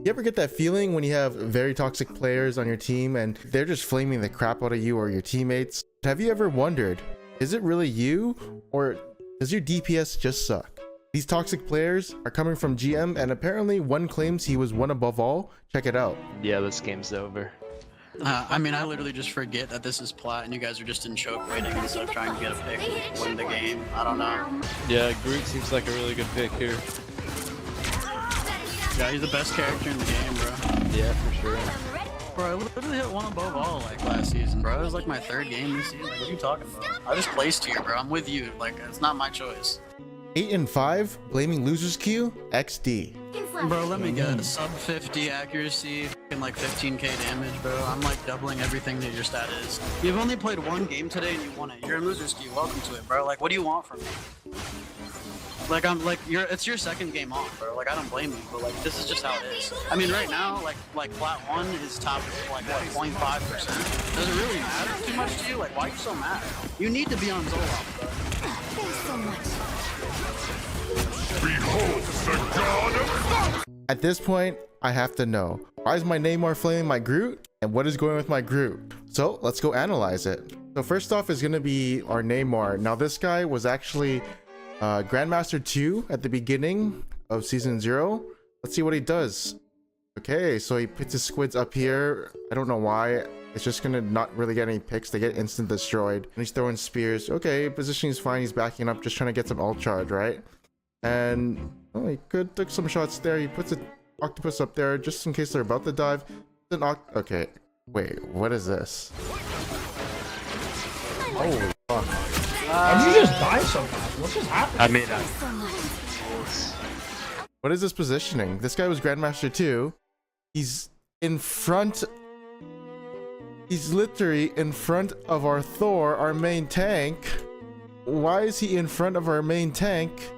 You ever get that feeling when you have very toxic players on your team and they're just flaming the crap out of you or your teammates? Have you ever wondered, is it really you or does your DPS just suck? These toxic players are coming from GM and apparently one claims he was one above all. Check it out. Yeah, this game's over. I mean, I literally just forget that this is plat and you guys are just in choke waiting instead of trying to get a pick, win the game. I don't know. Yeah, Groot seems like a really good pick here. Yeah, he's the best character in the game, bro. Yeah, for sure. Bro, I literally hit one above all like last season, bro. It was like my third game this season. Like, what are you talking about? I just placed here, bro. I'm with you. Like, it's not my choice. 8 and 5, blaming losers Q, XD. Bro, let me get sub 50 accuracy and like 15k damage, bro. I'm like doubling everything that your stat is. You've only played one game today and you won it. You're in loser's queue. Welcome to it, bro. Like, what do you want from me? Like, it's your second game on, bro. Like, I don't blame you, but like, this is just how it is. I mean, right now, like plat 1 is top, like, what, 0.5%? Does it really matter too much to you? Like, why are you so mad? You need to be on Zoloft, bro. Thanks so much. Behold the god of... At this point, I have to know, why is my Namor flaming my Groot and what is going with my Groot? So let's go analyze it. So first off is going to be our Namor. Now this guy was actually Grandmaster 2 at the beginning of season 0. Let's see what he does. Okay, so he puts his squids up here. I don't know why. It's just gonna not really get any picks. They get instant destroyed. And he's throwing spears. Okay, positioning is fine. He's backing up, just trying to get some ult charge, right? And oh, he could took some shots there. He puts an octopus up there just in case they're about to dive. Okay, wait, what is this? Holy fuck. How'd you just die so fast? What just happened? I mean, What is this positioning? This guy was Grandmaster 2. He's in front. He's literally in front of our Thor, our main tank. Why is he in front of our main tank?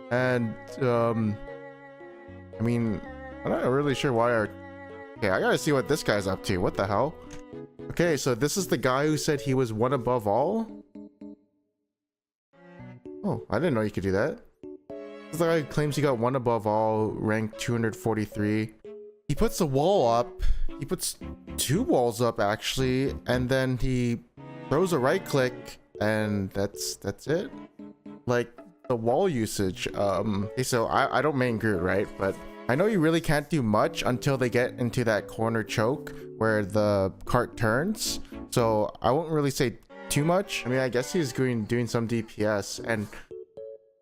And, I mean, I'm not really sure why our... Okay, I gotta see what this guy's up to. What the hell? Okay, so this is the guy who said he was one above all? Oh, I didn't know you could do that. This guy claims he got one above all, ranked 243. He puts a wall up. He puts 2 walls up actually, and then he throws a right click, and that's it. Like the wall usage. Okay, so I don't main Groot, right? But I know you really can't do much until they get into that corner choke where the cart turns. So I won't really say too much. I mean, I guess he's doing some DPS, and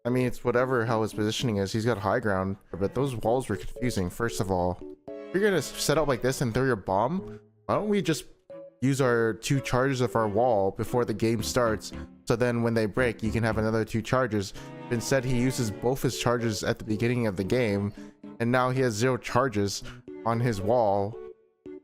I mean, it's whatever how his positioning is. He's got high ground, but those walls were confusing. First of all, if you're gonna set up like this and throw your bomb, why don't we just use our 2 charges of our wall before the game starts, so then when they break you can have another 2 charges. Instead he uses both his charges at the beginning of the game, and now he has 0 charges on his wall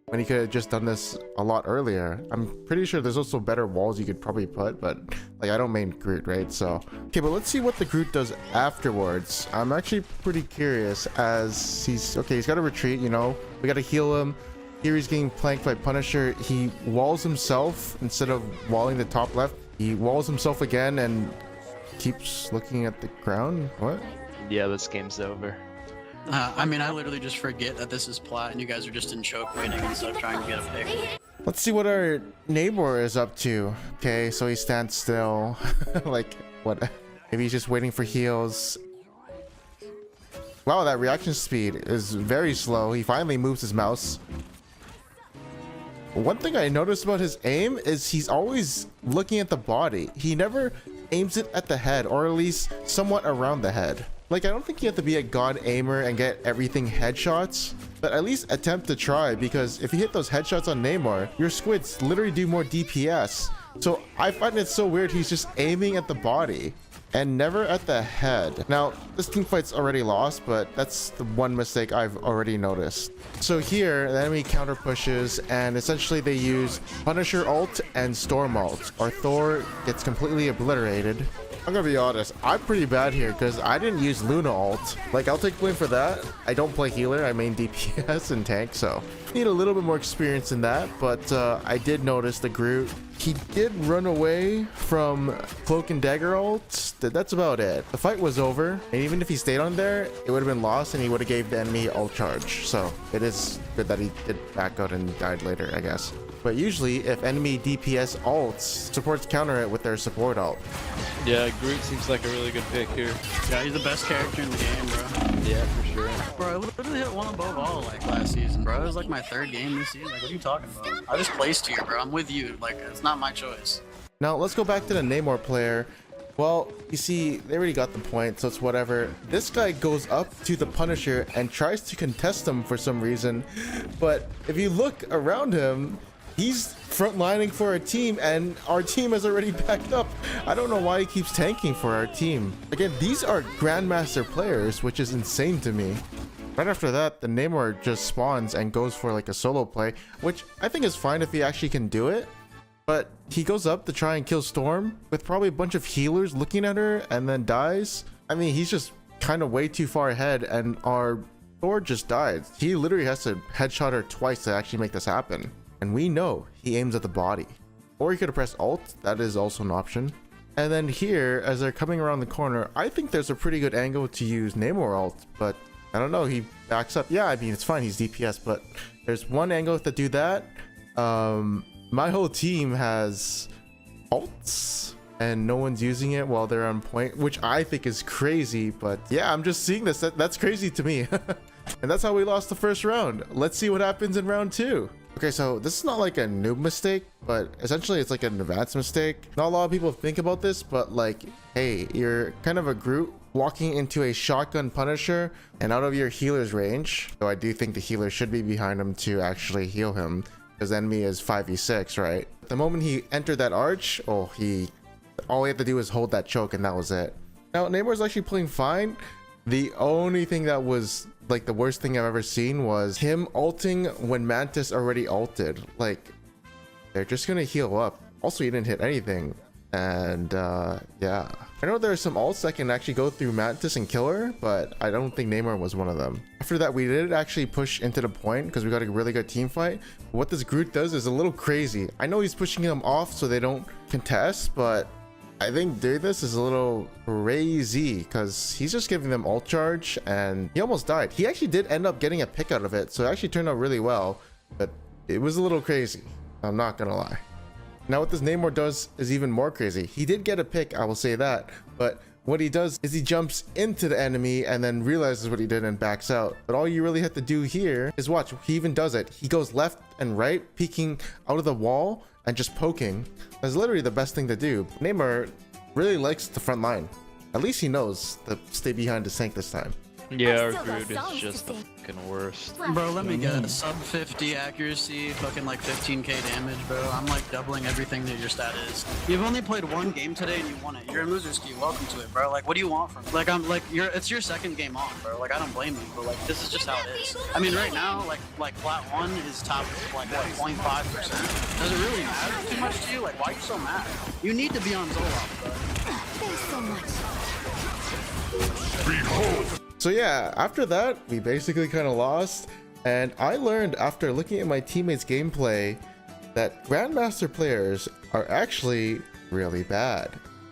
when he could have just done this a lot earlier. I'm pretty sure there's also better walls you could probably put, but like I don't main Groot, right? So okay, but let's see what the Groot does afterwards. I'm actually pretty curious, as he's got to retreat, you know, we got to heal him. Here he's getting planked by Punisher. He walls himself instead of walling the top left. He walls himself again and keeps looking at the ground. What? yeah, this game's over. I mean, I literally just forget that this is plat and you guys are just in choke waiting instead of trying to get a pick. Let's see what our neighbor is up to. Okay, so he stands still. Like, what? Maybe he's just waiting for heals. Wow, that reaction speed is very slow. He finally moves his mouse. One thing I noticed about his aim is he's always looking at the body. He never aims it at the head, or at least somewhat around the head. Like, I don't think you have to be a god aimer and get everything headshots, but at least attempt to try, because if you hit those headshots on Namor, your squids literally do more DPS. So I find it so weird he's just aiming at the body and never at the head. Now, this team fight's already lost, but that's the one mistake I've already noticed. So here, the enemy counter pushes, and essentially they use Punisher ult and Storm ult. Our Thor gets completely obliterated. I'm gonna be honest, I'm pretty bad here because I didn't use Luna ult. Like, I'll take blame for that. I don't play healer, I main DPS and tank, so need a little bit more experience in that. But I did notice the Groot He did run away from Cloak and Dagger ult. That's about it. The fight was over, and even if he stayed on there, it would have been lost and he would have gave the enemy ult charge. So it is good that he did back out and died later, I guess. But usually if enemy DPS ults, supports counter it with their support ult. Yeah, Groot seems like a really good pick here. Yeah, he's the best character in the game, bro. Yeah, for sure. Bro, I literally hit one above all like last season, bro. It was like my third game this season. Like, what are you talking about? I just placed here, bro. I'm with you. Like, it's not my choice. Now let's go back to the Namor player. Well, you see, they already got the point, so it's whatever. This guy goes up to the Punisher and tries to contest him for some reason. But if you look around him, he's frontlining for our team, and our team has already backed up. I don't know why he keeps tanking for our team. Again, these are Grandmaster players, which is insane to me. Right after that, the Namor just spawns and goes for like a solo play, which I think is fine if he actually can do it. But he goes up to try and kill Storm with probably a bunch of healers looking at her and then dies. I mean, he's just kind of way too far ahead, and our Thor just died. He literally has to headshot her twice to actually make this happen. And we know he aims at the body. Or he could have pressed alt, that is also an option. And then here, as they're coming around the corner, I think there's a pretty good angle to use Namor alt, but I don't know, he backs up. Yeah, I mean, it's fine, he's DPS, but there's one angle to do that. My whole team has alts and no one's using it while they're on point, which I think is crazy, but yeah, I'm just seeing this. That's crazy to me. And that's how we lost the first round. Let's see what happens in round 2. Okay, so this is not like a noob mistake, but essentially it's like an advanced mistake. Not a lot of people think about this, but like, hey, you're kind of a Groot walking into a shotgun Punisher and out of your healer's range. So I do think the healer should be behind him to actually heal him, because the enemy is 5v6, right? The moment he entered that arch, all he had to do was hold that choke and that was it. Now, Namor's actually playing fine. The only thing that was like the worst thing I've ever seen was him ulting when Mantis already ulted. Like, they're just gonna heal up. Also, he didn't hit anything. And yeah, I know there are some ults that can actually go through Mantis and kill her, but I don't think Namor was one of them. After that, we did actually push into the point because we got a really good team fight. What this Groot does is a little crazy. I know he's pushing them off so they don't contest, but I think doing this is a little crazy because he's just giving them ult charge and he almost died. He actually did end up getting a pick out of it, so it actually turned out really well, but it was a little crazy. I'm not gonna lie. Now what this Namor does is even more crazy. He did get a pick, I will say that, but what he does is he jumps into the enemy and then realizes what he did and backs out. But all you really have to do here is watch. He even does it. He goes left and right, peeking out of the wall and just poking. That's literally the best thing to do. Namor really likes the front line. At least he knows to stay behind his tank this time. Yeah, our still got Groot is songs just to the sing. fucking worst. Bro, let me get a sub 50 accuracy, fucking like 15k damage, bro. I'm like doubling everything that your stat is. You've only played one game today and you won it. You're in loser ski. Welcome to it, bro. Like, what do you want from me? Like, it's your second game on, bro. Like, I don't blame you, but like, this is just how it is. I mean, right now, like plat 1 is top like what, 0.5%. Does it really matter too much to you? Like, why are you so mad? You need to be on Zoloft, bro. Thanks so much. Behold! So yeah, after that, we basically kind of lost. And I learned after looking at my teammates' gameplay that Grandmaster players are actually really bad.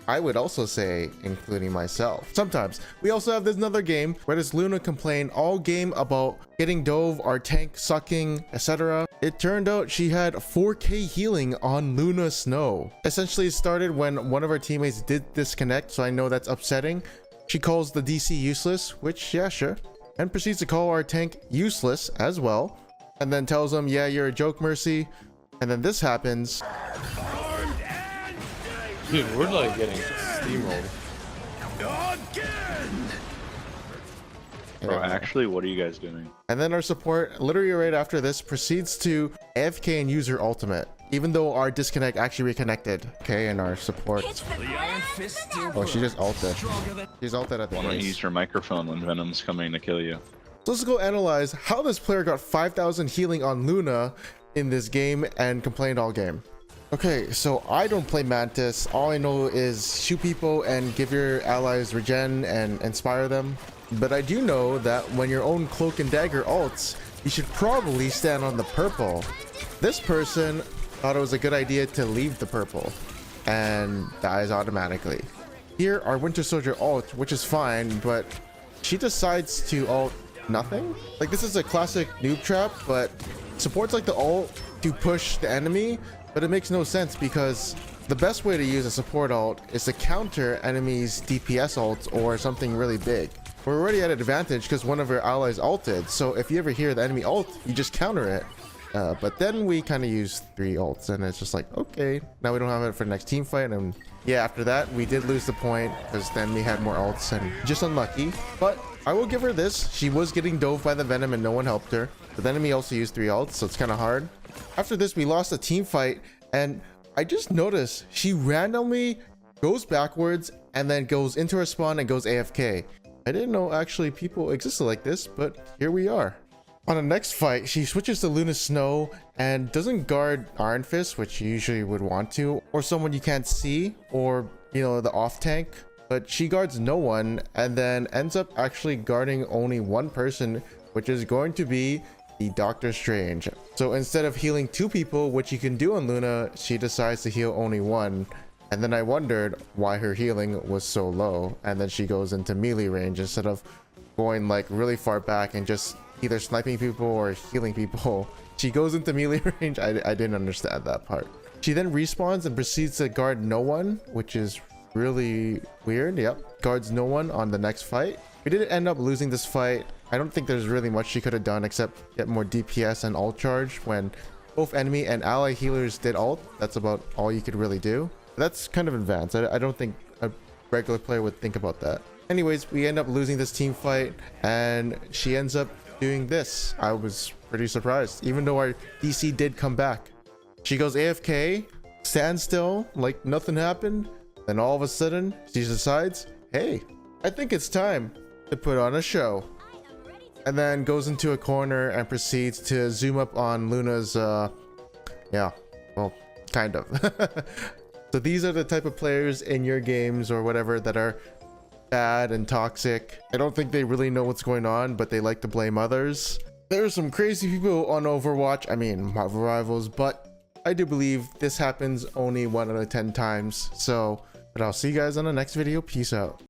I would also say, including myself. Sometimes. We also have this another game where this Luna complained all game about getting dove, our tank sucking, etc. It turned out she had 4k healing on Luna Snow. Essentially, it started when one of our teammates did disconnect, so I know that's upsetting. She calls the DC useless, which, yeah, sure. And proceeds to call our tank useless as well. And then tells him, yeah, you're a joke, Mercy. And then this happens. Dude, we're like getting steamrolled. Bro, actually, what are you guys doing? And then our support, literally right after this, proceeds to AFK and use her ultimate. Even though our disconnect actually reconnected. Okay, and our support. Oh, she just ulted. She's ulted at the Why don't you base. use your microphone when Venom's coming to kill you? So let's go analyze how this player got 5,000 healing on Luna in this game and complained all game. Okay, so I don't play Mantis. All I know is shoot people and give your allies regen and inspire them. But I do know that when your own Cloak and Dagger ults, you should probably stand on the purple. This person thought it was a good idea to leave the purple and dies automatically. Here, our Winter Soldier ult, which is fine, but she decides to ult nothing. Like, this is a classic noob trap, but supports like the ult to push the enemy, but it makes no sense because the best way to use a support ult is to counter enemies' DPS ults or something really big. We're already at an advantage because one of our allies ulted, so if you ever hear the enemy ult, you just counter it. But then we kind of use 3 ults, and it's just like, okay, now we don't have it for the next team fight. And yeah, after that, we did lose the point because then we had more ults and just unlucky. But I will give her this. She was getting dove by the Venom and no one helped her. But the enemy also used 3 ults, so it's kind of hard. After this, we lost a team fight, and I just noticed she randomly goes backwards and then goes into her spawn and goes AFK. I didn't know actually people existed like this, but here we are. On the next fight, she switches to Luna Snow and doesn't guard Iron Fist, which you usually would want to, or someone you can't see, or, you know, the off tank. But she guards no one and then ends up actually guarding only one person, which is going to be the Doctor Strange. So instead of healing 2 people, which you can do on Luna, she decides to heal only 1. And then I wondered why her healing was so low. And then she goes into melee range instead of going like really far back and just either sniping people or healing people. She goes into melee range. I didn't understand that part. She then respawns and proceeds to guard no one, which is really weird. Yep, guards no one on the next fight. We did end up losing this fight. I don't think there's really much she could have done except get more DPS and ult charge when both enemy and ally healers did ult. That's about all you could really do. That's kind of advanced. I don't think a regular player would think about that. Anyways, we end up losing this team fight and she ends up doing this. I was pretty surprised, even though our DC did come back. She goes AFK, stands still like nothing happened. Then all of a sudden she decides, hey, I think it's time to put on a show. And then goes into a corner and proceeds to zoom up on Luna's, yeah, well, kind of. So these are the type of players in your games or whatever that are bad and toxic. I don't think they really know what's going on, but they like to blame others. There are some crazy people on Overwatch, I mean Marvel Rivals, but I do believe this happens only 1 out of 10 times. So, but I'll see you guys on the next video. Peace out.